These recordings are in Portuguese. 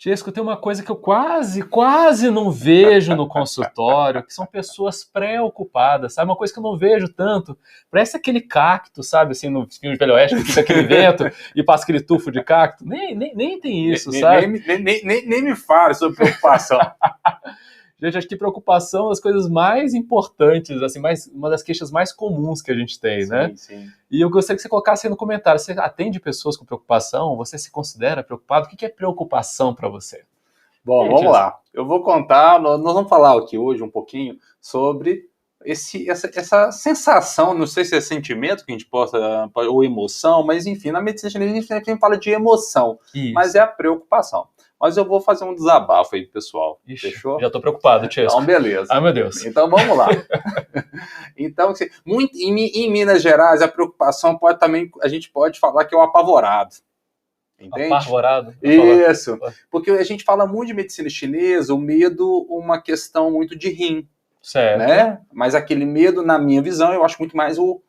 Tiesco, tem uma coisa que eu quase não vejo no consultório, que são pessoas preocupadas, sabe? Uma coisa que eu não vejo tanto. Parece aquele cacto, sabe? Assim, no filme de Velho Oeste, que fica aquele vento e passa aquele tufo de cacto. Nem tem isso, sabe? Nem me fale sobre preocupação. Gente, acho que preocupação é das coisas mais importantes, assim, uma das queixas mais comuns que a gente tem, né? Sim. E eu gostaria que você colocasse aí no comentário, você atende pessoas com preocupação? Você se considera preocupado? O que é preocupação para você? Bom, vamos lá. Eu vou contar, nós vamos falar aqui hoje um pouquinho sobre essa sensação, não sei se é sentimento que a gente possa, ou emoção, mas enfim, na medicina chinesa a gente sempre fala de emoção, mas é a preocupação. Mas eu vou fazer um desabafo aí, pessoal. Ixi, fechou? Já tô preocupado, Tiesco. Então, beleza. Ai, meu Deus. Então, vamos lá. Então, assim, em Minas Gerais, a preocupação pode também, a gente pode falar que é o apavorado. Entende? Apavorado? Isso. Porque a gente fala muito de medicina chinesa, o medo, uma questão muito de rim. Certo. Né? Mas aquele medo, na minha visão, eu acho muito mais o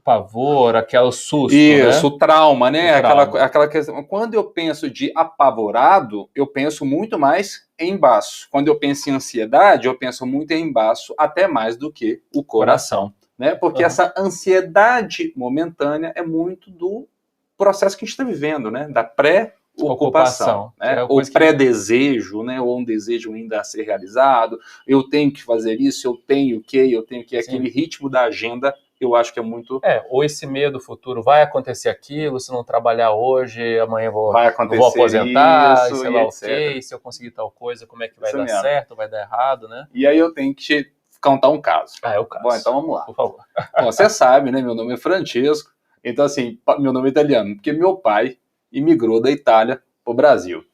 pavor, aquele susto, isso, né? o trauma, né? O trauma. Aquela questão. Quando eu penso de apavorado, eu penso muito mais em baço. Quando eu penso em ansiedade, eu penso muito em baço, até mais do que o coração. Né? Porque essa ansiedade momentânea é muito do processo que a gente está vivendo, né? Da pré-ocupação, né? Ou pré-desejo, né? Ou um desejo ainda a ser realizado. Eu tenho que fazer isso, eu tenho que. Aquele ritmo da agenda, eu acho que é muito... ou esse medo futuro, vai acontecer aquilo, se não trabalhar hoje, amanhã eu vou isso, aposentar, sei lá o quê, se eu conseguir tal coisa, como é que vai dar certo, vai dar errado, né? E aí eu tenho que te contar um caso. É o caso. Bom, então vamos lá. Por favor. Bom, você sabe, né? Meu nome é Francesco. Então, assim, meu nome é italiano, porque meu pai imigrou da Itália para o Brasil.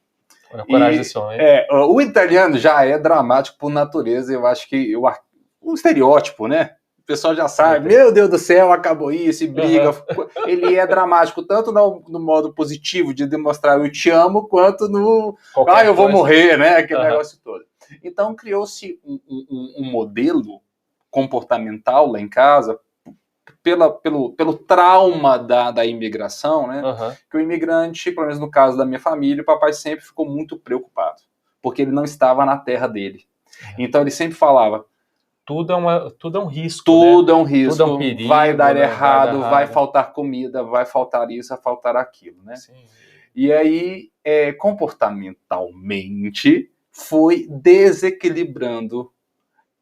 Coragem desse homem. O italiano já é dramático por natureza, eu acho que um estereótipo, né? O pessoal já sabe, meu Deus do céu, acabou isso, e briga. Ele é dramático tanto no modo positivo de demonstrar eu te amo, quanto no eu vou morrer, né? Aquele negócio todo. Então criou-se um modelo comportamental lá em casa, pelo trauma da imigração, né? Que o imigrante, pelo menos no caso da minha família, o papai sempre ficou muito preocupado, porque ele não estava na terra dele. Então ele sempre falava, tudo é um risco. Tudo é um risco, tudo é um perigo, vai dar errado, vai faltar comida, vai faltar isso, vai faltar aquilo, né? Sim. E aí, comportamentalmente, foi desequilibrando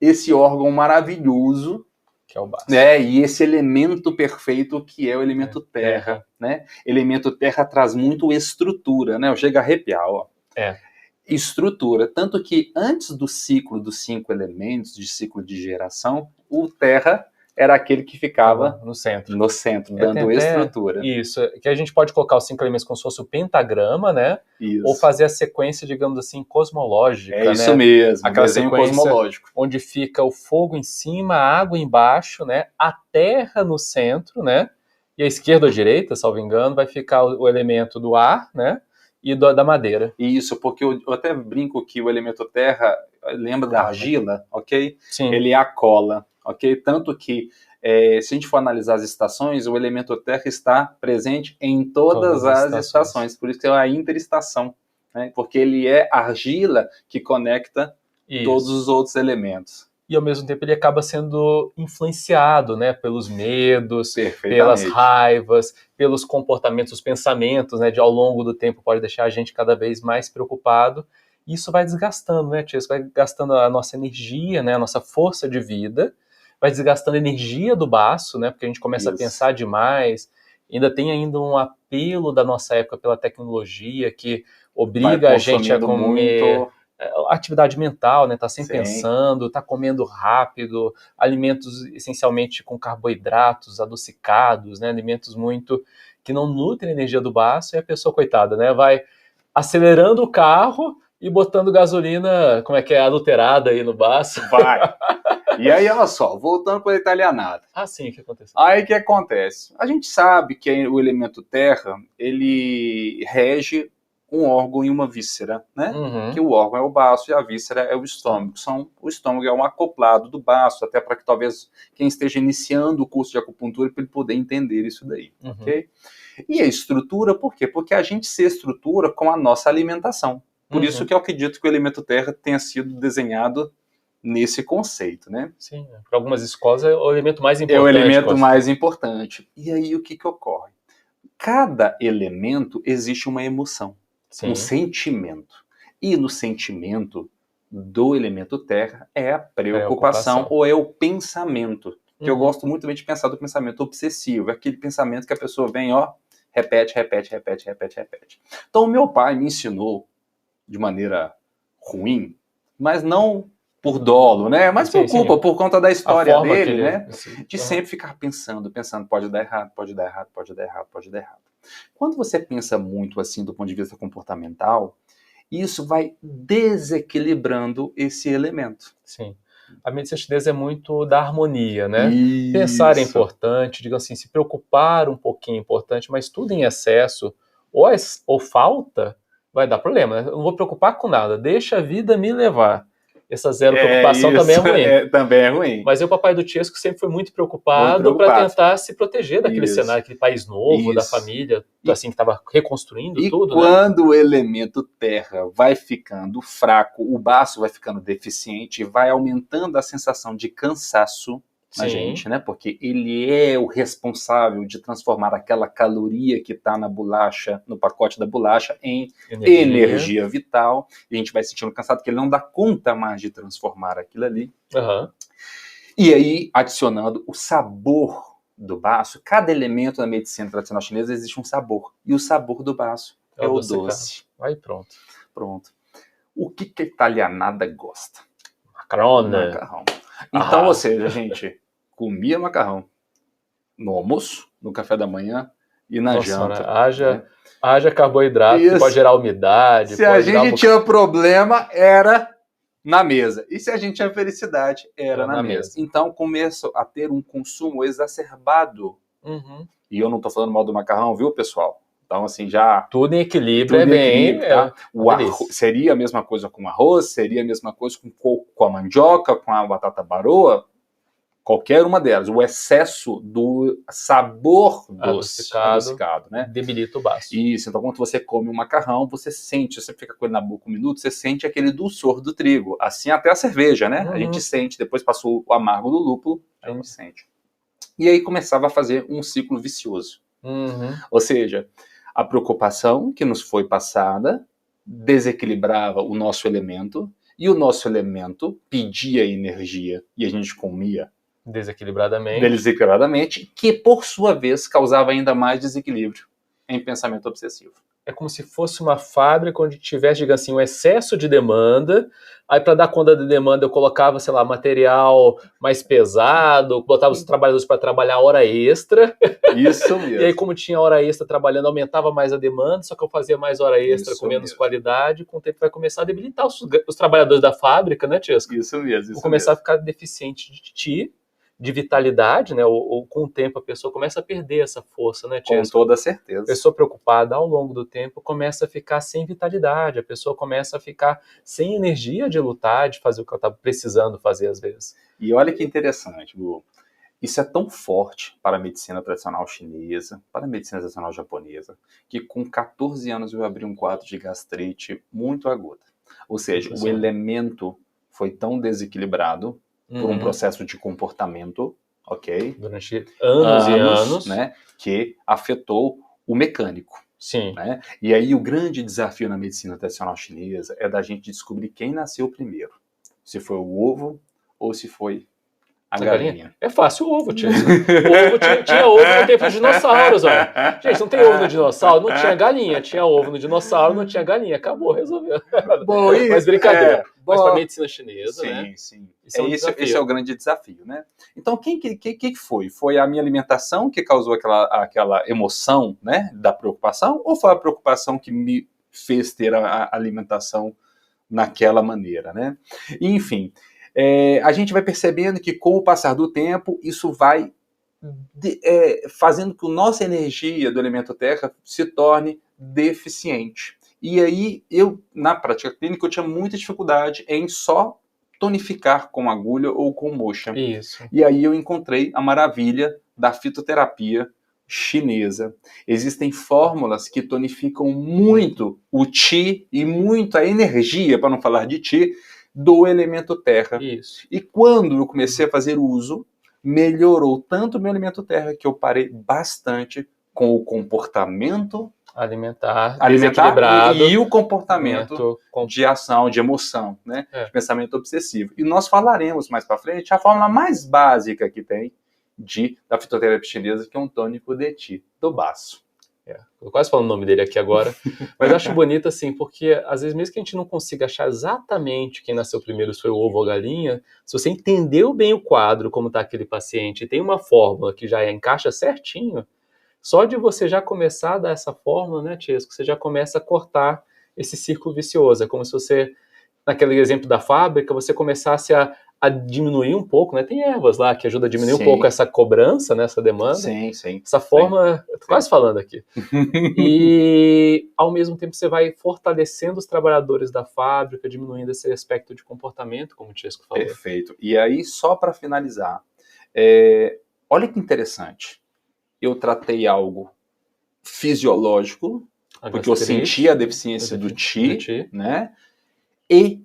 esse órgão maravilhoso, que é o baço. E esse elemento perfeito que é o elemento terra, né? Elemento terra traz muito estrutura, né? Eu chego a arrepiar, ó. Estrutura, tanto que antes do ciclo dos 5 elementos, de ciclo de geração, o terra era aquele que ficava no centro, dando estrutura. Isso, que a gente pode colocar os 5 elementos como se fosse o pentagrama, né? Isso. Ou fazer a sequência, digamos assim, cosmológica, né? Isso mesmo, aquela sequência cosmológico. Onde fica o fogo em cima, a água embaixo, né? A terra no centro, né? E a esquerda ou a direita, salvo engano, vai ficar o elemento do ar, né? E da madeira. Isso, porque eu até brinco que o elemento terra lembra da argila, ok? Sim. Ele é a cola, ok? Tanto que, se a gente for analisar as estações, o elemento terra está presente em todas as estações. Por isso que é a interestação, né? Porque ele é a argila que conecta todos os outros elementos. E ao mesmo tempo ele acaba sendo influenciado, né, pelos medos, pelas raivas, pelos comportamentos, os pensamentos, né, de ao longo do tempo pode deixar a gente cada vez mais preocupado. E isso vai desgastando, né, Tia? Isso vai gastando a nossa energia, né, a nossa força de vida, vai desgastando a energia do baço, né, porque a gente começa a pensar demais. Ainda tem um apelo da nossa época pela tecnologia que obriga a gente a comer... muito... atividade mental, né? Tá sempre pensando, tá comendo rápido, alimentos essencialmente com carboidratos adocicados, né? Alimentos muito que não nutrem a energia do baço, e a pessoa, coitada, né? Vai acelerando o carro e botando gasolina, como é que é, adulterada aí no baço. Vai. E aí, olha só, voltando para a italianada. Sim, o que aconteceu? Aí o que acontece? A gente sabe que o elemento terra, ele rege um órgão e uma víscera, né? Que o órgão é o baço e a víscera é o estômago. O estômago é um acoplado do baço, até para que talvez quem esteja iniciando o curso de acupuntura para ele poder entender isso daí, ok? E a estrutura, por quê? Porque a gente se estrutura com a nossa alimentação. Por isso que eu acredito que o elemento terra tenha sido desenhado nesse conceito, né? Sim, para algumas escolas é o elemento mais importante. É o elemento mais importante. E aí o que ocorre? Cada elemento existe uma emoção, um sentimento. E no sentimento do elemento terra é a preocupação ou é o pensamento. Que eu gosto muito bem de pensar do pensamento obsessivo. É aquele pensamento que a pessoa vem, ó, repete. Então o meu pai me ensinou de maneira ruim, mas não por dolo, né? Mas por culpa, por conta da história dele, né? De sempre ficar pensando, pode dar errado. Quando você pensa muito assim do ponto de vista comportamental, isso vai desequilibrando esse elemento. Sim. A medicina chinesa é muito da harmonia, né? Isso. Pensar é importante, digamos assim, se preocupar um pouquinho é importante, mas tudo em excesso ou falta vai dar problema, né? Eu não vou preocupar com nada, deixa a vida me levar. Essa zero preocupação também é ruim. Também é ruim. Mas o papai do Chesco sempre foi muito preocupado para tentar se proteger daquele cenário, aquele país novo, da família, assim, que estava reconstruindo tudo. E quando o elemento terra vai ficando fraco, o baço vai ficando deficiente, vai aumentando a sensação de cansaço na gente, né? Porque ele é o responsável de transformar aquela caloria que está na bolacha, no pacote da bolacha, em energia vital. E a gente vai sentindo cansado porque ele não dá conta mais de transformar aquilo ali. E aí, adicionando o sabor do baço, cada elemento da medicina tradicional chinesa existe um sabor. E o sabor do baço é o doce. Aí pronto. O que a italianada gosta? Macarrão. Então, ou seja, a gente comia macarrão no almoço, no café da manhã e na janta. Haja carboidrato, que pode gerar umidade. Se a gente tinha problema, era na mesa. E se a gente tinha felicidade, era na mesa. Então, começo a ter um consumo exacerbado. E eu não estou falando mal do macarrão, viu, pessoal? Então, assim, já... Tudo em equilíbrio é bem... Tá? Seria a mesma coisa com arroz, seria a mesma coisa com a mandioca, com a batata baroa, qualquer uma delas. O excesso do sabor adocicado, né? Debilita o baço. Isso, então quando você come um macarrão, você fica com ele na boca um minuto, você sente aquele dulçor do trigo. Assim até a cerveja, né? A gente sente, depois passou o amargo do lúpulo, a gente sente. E aí começava a fazer um ciclo vicioso. Ou seja, a preocupação que nos foi passada desequilibrava o nosso elemento, e o nosso elemento pedia energia, e a gente comia desequilibradamente, que por sua vez causava ainda mais desequilíbrio em pensamento obsessivo. É como se fosse uma fábrica onde tivesse, digamos assim, um excesso de demanda. Aí, para dar conta da demanda, eu colocava, sei lá, material mais pesado, botava os trabalhadores para trabalhar hora extra. Isso mesmo. E aí, como tinha hora extra trabalhando, aumentava mais a demanda, só que eu fazia mais hora extra com menos qualidade. Com o tempo vai começar a debilitar os trabalhadores da fábrica, né, Chesco? Isso mesmo. Vou começar a ficar deficiente de vitalidade, né? Ou com o tempo a pessoa começa a perder essa força, né, Chesco? Com toda certeza. A pessoa preocupada ao longo do tempo começa a ficar sem vitalidade, a pessoa começa a ficar sem energia de lutar, de fazer o que ela está precisando fazer às vezes. E olha que interessante, Gu. Isso é tão forte para a medicina tradicional chinesa, para a medicina tradicional japonesa, que com 14 anos eu abri um quadro de gastrite muito aguda. Ou seja, o elemento foi tão desequilibrado por um processo de comportamento, ok? Durante anos e anos, né? Que afetou o mecânico. Sim. Né? E aí o grande desafio na medicina tradicional chinesa é da gente descobrir quem nasceu primeiro. Se foi o ovo ou se foi a galinha. É fácil o ovo, Chesco. Tinha ovo no tempo dos dinossauros, olha. Gente, não tem ovo no dinossauro, não tinha galinha. Tinha ovo no dinossauro, não tinha galinha. Acabou, resolveu. Bom, mas brincadeira. Mas para a medicina chinesa, né? Sim. Esse é o grande desafio, né? Então, quem que foi? Foi a minha alimentação que causou aquela emoção, né, da preocupação? Ou foi a preocupação que me fez ter a alimentação naquela maneira, né? Enfim... a gente vai percebendo que com o passar do tempo, isso vai fazendo que a nossa energia do elemento terra se torne deficiente. E aí, na prática clínica, eu tinha muita dificuldade em só tonificar com agulha ou com moxa. Isso. E aí eu encontrei a maravilha da fitoterapia chinesa. Existem fórmulas que tonificam muito o Qi e muito a energia, para não falar de Qi, do elemento terra. Isso. E quando eu comecei a fazer uso, melhorou tanto o meu elemento terra que eu parei bastante com o comportamento alimentar desequilibrado e o comportamento de ação, de emoção, né? De pensamento obsessivo. E nós falaremos mais para frente a fórmula mais básica que tem da fitoterapia chinesa, que é um tônico de Qi, do baço. Tô quase falando o nome dele aqui agora, mas eu acho bonito assim, porque às vezes mesmo que a gente não consiga achar exatamente quem nasceu primeiro, se foi o ovo ou a galinha, se você entendeu bem o quadro, como está aquele paciente, e tem uma fórmula que já encaixa certinho, só de você já começar a dar essa fórmula, né, Tiesco, você já começa a cortar esse círculo vicioso. É como se você, naquele exemplo da fábrica, você começasse a diminuir um pouco, né? Tem ervas lá que ajudam a diminuir um pouco essa cobrança, né, essa demanda. Sim. Essa forma, eu tô quase falando aqui. E, ao mesmo tempo, você vai fortalecendo os trabalhadores da fábrica, diminuindo esse aspecto de comportamento, como o Tiesco falou. Perfeito. E aí, só para finalizar, olha que interessante. Eu tratei algo fisiológico, porque eu sentia a deficiência do Qi, né? E,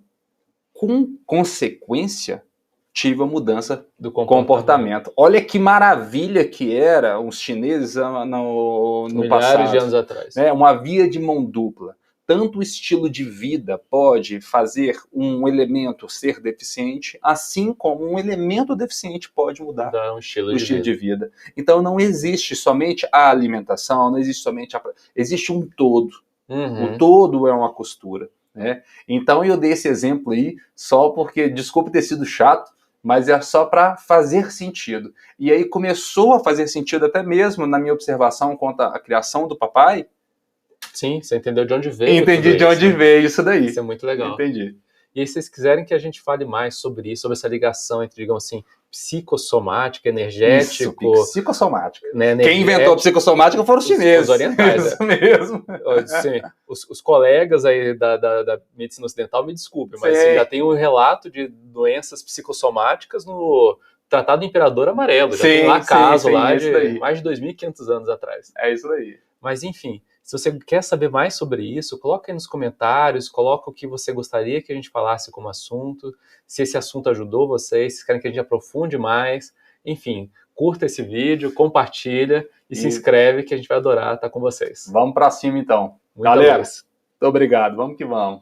com consequência, tive a mudança do comportamento. Olha que maravilha que era os chineses no milhares passado. De anos atrás. Uma via de mão dupla. Tanto o estilo de vida pode fazer um elemento ser deficiente, assim como um elemento deficiente pode mudar o estilo de vida. Então não existe somente a alimentação, não existe somente existe um todo. O todo é uma costura. Né? Então eu dei esse exemplo aí só porque, desculpe ter sido chato, mas é só para fazer sentido. E aí começou a fazer sentido até mesmo na minha observação quanto à criação do papai. Sim, você entendeu de onde veio. Entendi de onde veio isso daí. Isso é muito legal. Entendi. E aí, se vocês quiserem que a gente fale mais sobre isso, sobre essa ligação entre, digamos assim, psicossomática, energético... Isso, psicossomática. Né, quem inventou a psicossomática foram os chineses. Os orientais. Isso mesmo. Assim, os colegas aí da medicina ocidental, me desculpem, mas já tem um relato de doenças psicossomáticas no Tratado do Imperador Amarelo. Já tem lá caso lá de mais de 2.500 anos atrás. É isso aí. Mas, enfim... Se você quer saber mais sobre isso, coloca aí nos comentários, coloca o que você gostaria que a gente falasse como assunto, se esse assunto ajudou vocês, se querem que a gente aprofunde mais, enfim, curta esse vídeo, compartilha e se inscreve que a gente vai adorar estar com vocês. Vamos para cima então. Muita Galera, luz. muito obrigado, vamos que vamos.